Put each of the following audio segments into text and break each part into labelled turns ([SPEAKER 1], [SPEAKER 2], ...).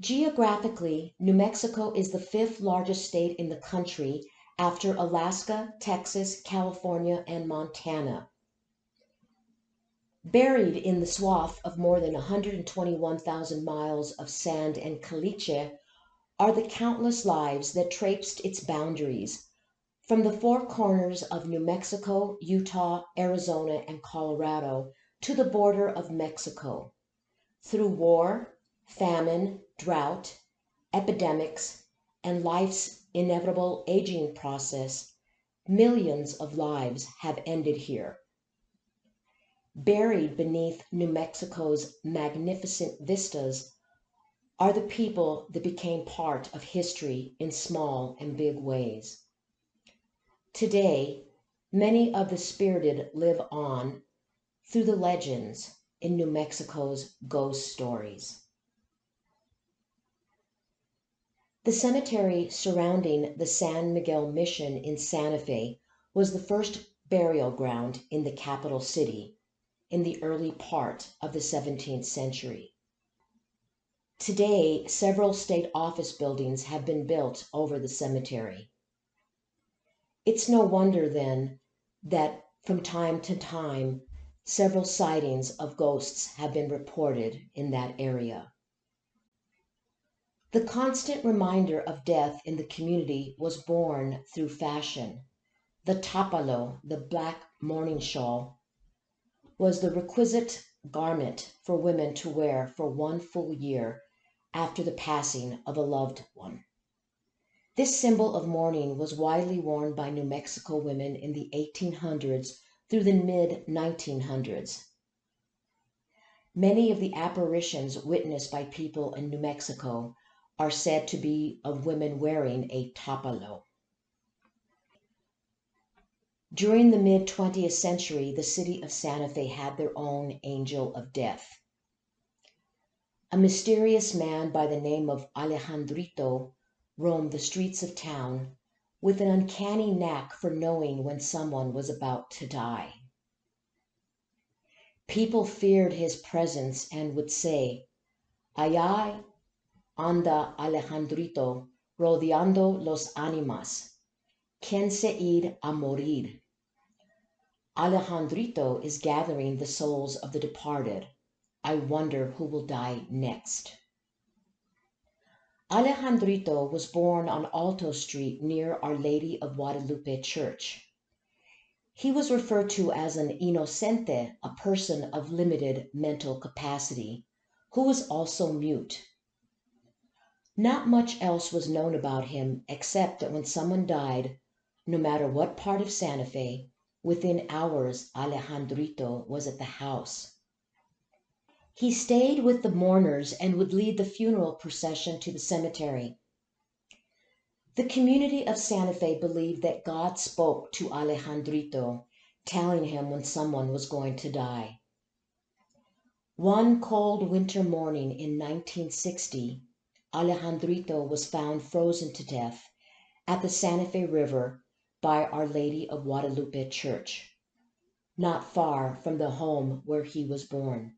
[SPEAKER 1] Geographically, New Mexico is the fifth largest state in the country after Alaska, Texas, California, and Montana. Buried in the swath of more than 121,000 miles of sand and caliche are the countless lives that traipsed its boundaries, from the four corners of New Mexico, Utah, Arizona, and Colorado to the border of Mexico. Through war, famine, drought, epidemics, and life's inevitable aging process, millions of lives have ended here. Buried beneath New Mexico's magnificent vistas are the people that became part of history in small and big ways. Today, many of the spirited live on through the legends in New Mexico's ghost stories. The cemetery surrounding the San Miguel Mission in Santa Fe was the first burial ground in the capital city in the early part of the 17th century. Today, several state office buildings have been built over the cemetery. It's no wonder then that from time to time, several sightings of ghosts have been reported in that area. The constant reminder of death in the community was born through fashion. The tapalo, the black mourning shawl, was the requisite garment for women to wear for one full year after the passing of a loved one. This symbol of mourning was widely worn by New Mexico women in the 1800s through the mid-1900s. Many of the apparitions witnessed by people in New Mexico are said to be of women wearing a tapalo. During the mid-20th century, the city of Santa Fe had their own angel of death. A mysterious man by the name of Alejandrito roamed the streets of town with an uncanny knack for knowing when someone was about to die. People feared his presence and would say, "Allá anda Alejandrito rodeando los ánimas. ¿Quién se ir a morir?" Alejandrito is gathering the souls of the departed. I wonder who will die next. Alejandrito was born on Alto Street near Our Lady of Guadalupe Church. He was referred to as an inocente, a person of limited mental capacity, who was also mute. Not much else was known about him except that when someone died, no matter what part of Santa Fe, within hours Alejandrito was at the house. He stayed with the mourners and would lead the funeral procession to the cemetery. The community of Santa Fe believed that God spoke to Alejandrito, telling him when someone was going to die. One cold winter morning in 1960, Alejandrito was found frozen to death at the Santa Fe River by Our Lady of Guadalupe Church, not far from the home where he was born.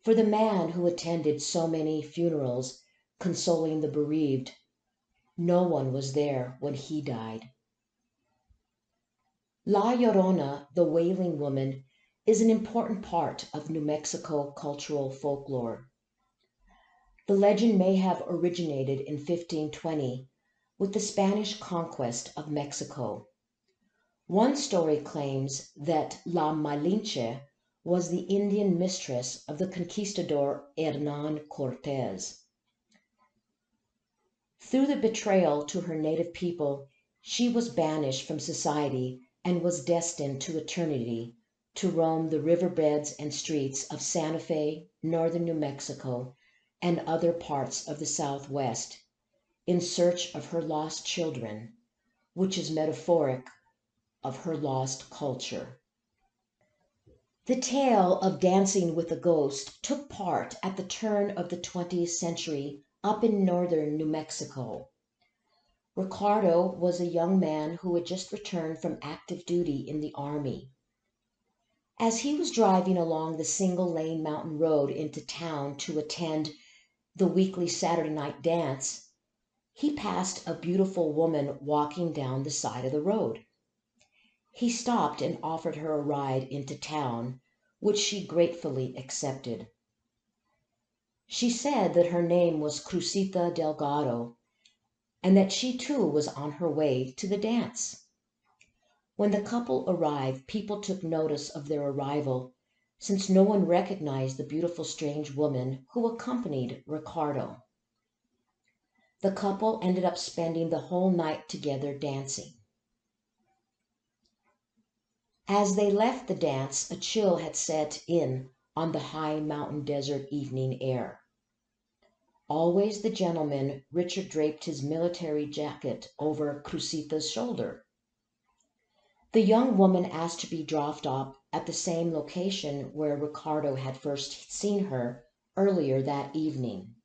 [SPEAKER 1] For the man who attended so many funerals, consoling the bereaved, no one was there when he died. La Llorona, the Wailing woman, is an important part of New Mexico cultural folklore. The legend may have originated in 1520 with the Spanish conquest of Mexico. One story claims that La Malinche was the Indian mistress of the conquistador Hernan Cortés. Through the betrayal to her native people, she was banished from society and was destined to eternity to roam the riverbeds and streets of Santa Fe, northern New Mexico, and other parts of the Southwest in search of her lost children, which is metaphoric of her lost culture. The tale of dancing with a ghost took part at the turn of the 20th century up in northern New Mexico. Ricardo was a young man who had just returned from active duty in the Army. As he was driving along the single-lane mountain road into town to attend the weekly Saturday night dance, he passed a beautiful woman walking down the side of the road. He stopped and offered her a ride into town, which she gratefully accepted. She said that her name was Crucita Delgado and that she too was on her way to the dance. When the couple arrived, people took notice of their arrival, since no one recognized the beautiful strange woman who accompanied Ricardo. The couple ended up spending the whole night together dancing. As they left the dance, a chill had set in on the high mountain desert evening air. Always the gentleman, Richard draped his military jacket over Crucita's shoulder. The young woman asked to be dropped off at the same location where Ricardo had first seen her earlier that evening.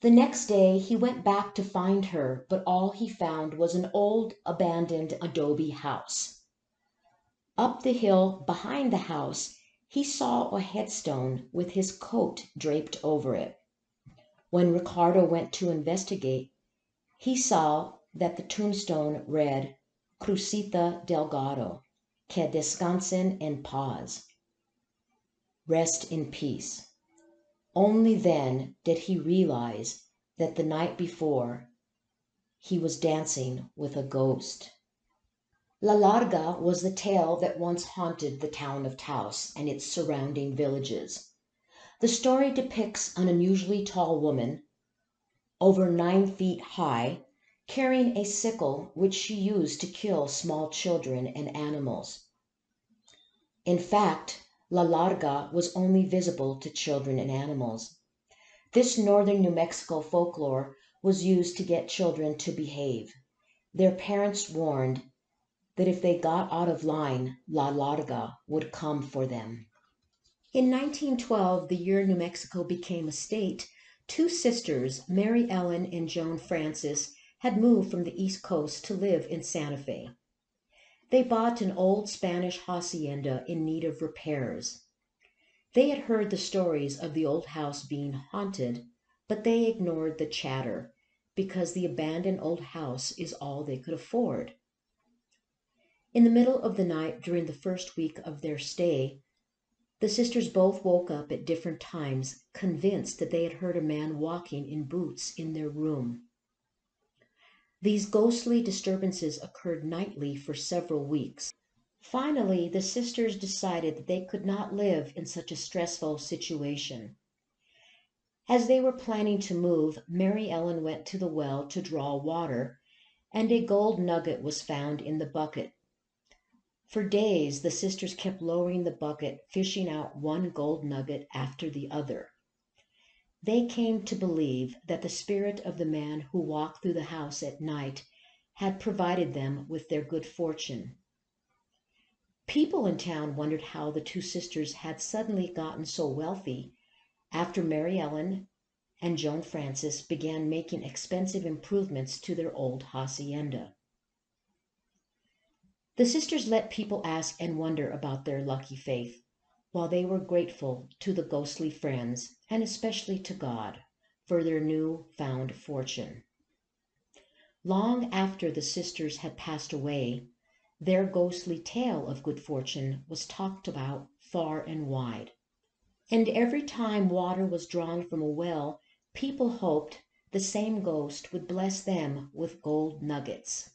[SPEAKER 1] The next day he went back to find her, but all he found was an old abandoned adobe house. Up the hill behind the house, he saw a headstone with his coat draped over it. When Ricardo went to investigate, he saw that the tombstone read, Crucita Delgado, que descansen en paz. Rest in peace. Only then did he realize that the night before, he was dancing with a ghost. La Larga was the tale that once haunted the town of Taos and its surrounding villages. The story depicts an unusually tall woman, over 9 feet high, carrying a sickle which she used to kill small children and animals. In fact, La Larga was only visible to children and animals. This northern New Mexico folklore was used to get children to behave. Their parents warned that if they got out of line, La Larga would come for them. In 1912, the year New Mexico became a state, 2 sisters, Mary Ellen and Joan Frances, had moved from the East Coast to live in Santa Fe. They bought an old Spanish hacienda in need of repairs. They had heard the stories of the old house being haunted, but they ignored the chatter because the abandoned old house is all they could afford. In the middle of the night during the first week of their stay, the sisters both woke up at different times, convinced that they had heard a man walking in boots in their room. These ghostly disturbances occurred nightly for several weeks. Finally, the sisters decided that they could not live in such a stressful situation. As they were planning to move, Mary Ellen went to the well to draw water, and a gold nugget was found in the bucket. For days, the sisters kept lowering the bucket, fishing out one gold nugget after the other. They came to believe that the spirit of the man who walked through the house at night had provided them with their good fortune. People in town wondered how the 2 sisters had suddenly gotten so wealthy after Mary Ellen and Joan Frances began making expensive improvements to their old hacienda. The sisters let people ask and wonder about their lucky faith, while they were grateful to the ghostly friends, and especially to God, for their new-found fortune. Long after the sisters had passed away, their ghostly tale of good fortune was talked about far and wide. And every time water was drawn from a well, people hoped the same ghost would bless them with gold nuggets.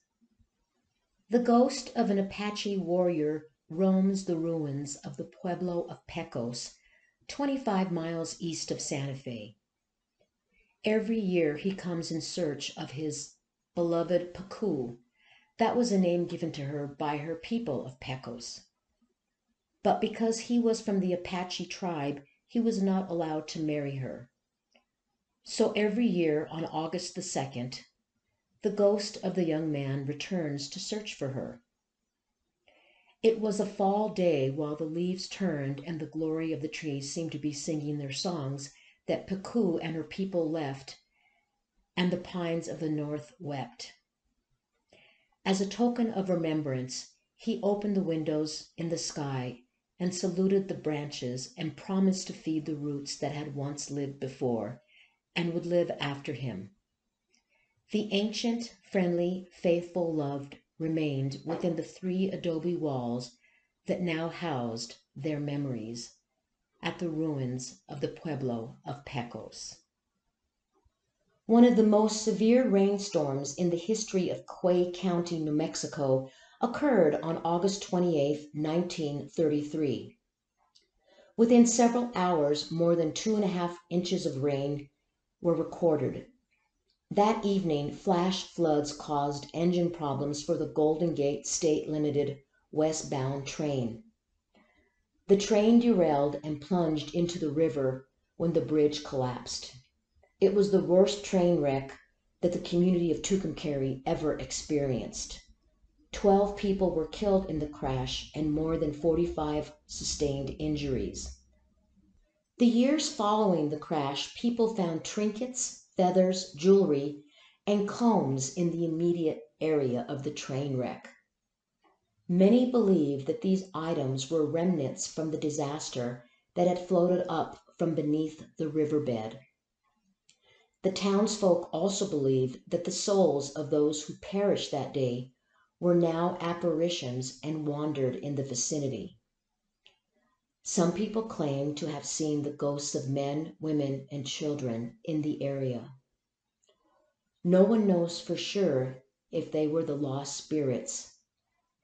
[SPEAKER 1] The ghost of an Apache warrior roams the ruins of the pueblo of Pecos, 25 miles east of Santa Fe. Every year he comes in search of his beloved Pacu. That was a name given to her by her people of Pecos. But because he was from the Apache tribe, he was not allowed to marry her. So every year on August the 2nd, the ghost of the young man returns to search for her. It was a fall day while the leaves turned and the glory of the trees seemed to be singing their songs that Pacu and her people left, and the pines of the north wept. As a token of remembrance, he opened the windows in the sky and saluted the branches and promised to feed the roots that had once lived before, and would live after him. The ancient, friendly, faithful, loved remained within the 3 adobe walls that now housed their memories at the ruins of the pueblo of Pecos. One of the most severe rainstorms in the history of Quay County, New Mexico, occurred on August 28, 1933. Within several hours, more than 2.5 inches of rain were recorded. That evening, flash floods caused engine problems for the Golden Gate State Limited westbound train. The train derailed and plunged into the river when the bridge collapsed. It was the worst train wreck that the community of Tucumcari ever experienced. 12 people were killed in the crash and more than 45 sustained injuries. The years following the crash, people found trinkets, feathers, jewelry, and combs in the immediate area of the train wreck. Many believe that these items were remnants from the disaster that had floated up from beneath the riverbed. The townsfolk also believed that the souls of those who perished that day were now apparitions and wandered in the vicinity. Some people claim to have seen the ghosts of men, women, and children in the area. No one knows for sure if they were the lost spirits,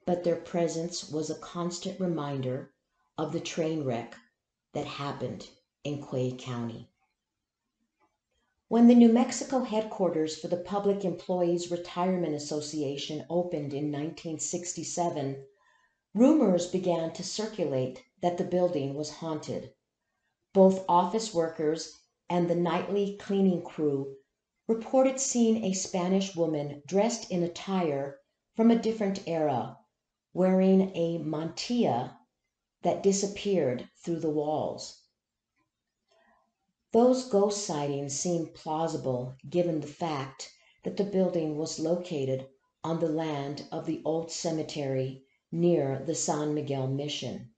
[SPEAKER 1] but their presence was a constant reminder of the train wreck that happened in Quay County. When the New Mexico headquarters for the Public Employees Retirement Association opened in 1967, rumors began to circulate that the building was haunted. Both office workers and the nightly cleaning crew reported seeing a Spanish woman dressed in attire from a different era, wearing a mantilla that disappeared through the walls. Those ghost sightings seemed plausible given the fact that the building was located on the land of the old cemetery near the San Miguel mission.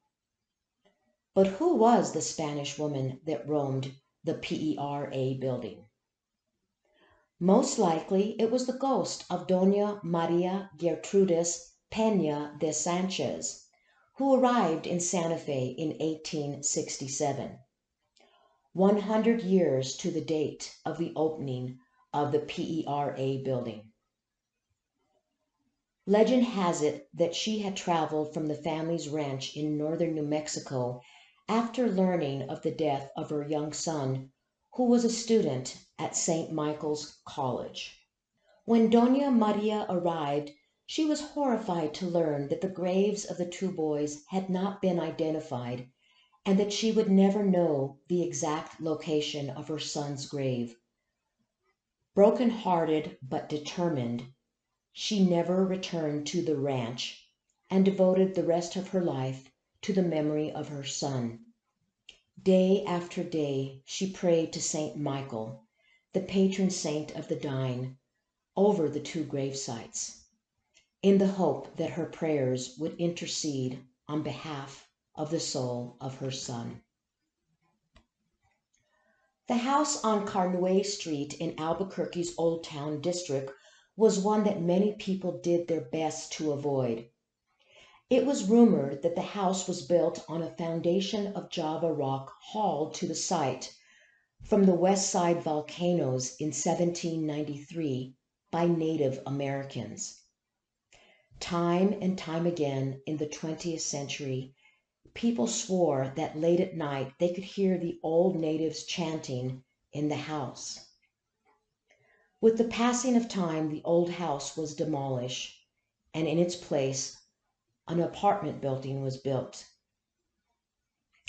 [SPEAKER 1] But who was the Spanish woman that roamed the PERA building? Most likely it was the ghost of Doña Maria Gertrudis Peña de Sanchez, who arrived in Santa Fe in 1867. 100 years to the date of the opening of the PERA building. Legend has it that she had traveled from the family's ranch in northern New Mexico after learning of the death of her young son, who was a student at St. Michael's College. When Doña Maria arrived, she was horrified to learn that the graves of the 2 boys had not been identified and that she would never know the exact location of her son's grave. Broken-hearted but determined, she never returned to the ranch and devoted the rest of her life to the memory of her son. Day after day, she prayed to St. Michael, the patron saint of the dying, over the 2 grave sites, in the hope that her prayers would intercede on behalf of the soul of her son. The house on Carnoué Street in Albuquerque's Old Town district was one that many people did their best to avoid. It was rumored that the house was built on a foundation of Java rock hauled to the site from the West Side volcanoes in 1793 by Native Americans. Time and time again in the 20th century, people swore that late at night they could hear the old natives chanting in the house. With the passing of time, the old house was demolished, and in its place, an apartment building was built.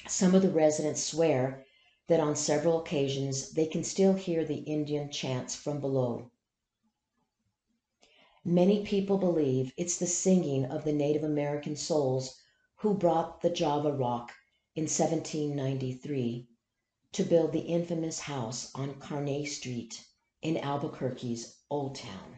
[SPEAKER 1] Some of the residents swear that on several occasions they can still hear the Indian chants from below. Many people believe it's the singing of the Native American souls who brought the Java rock in 1793 to build the infamous house on Carney Street in Albuquerque's Old Town.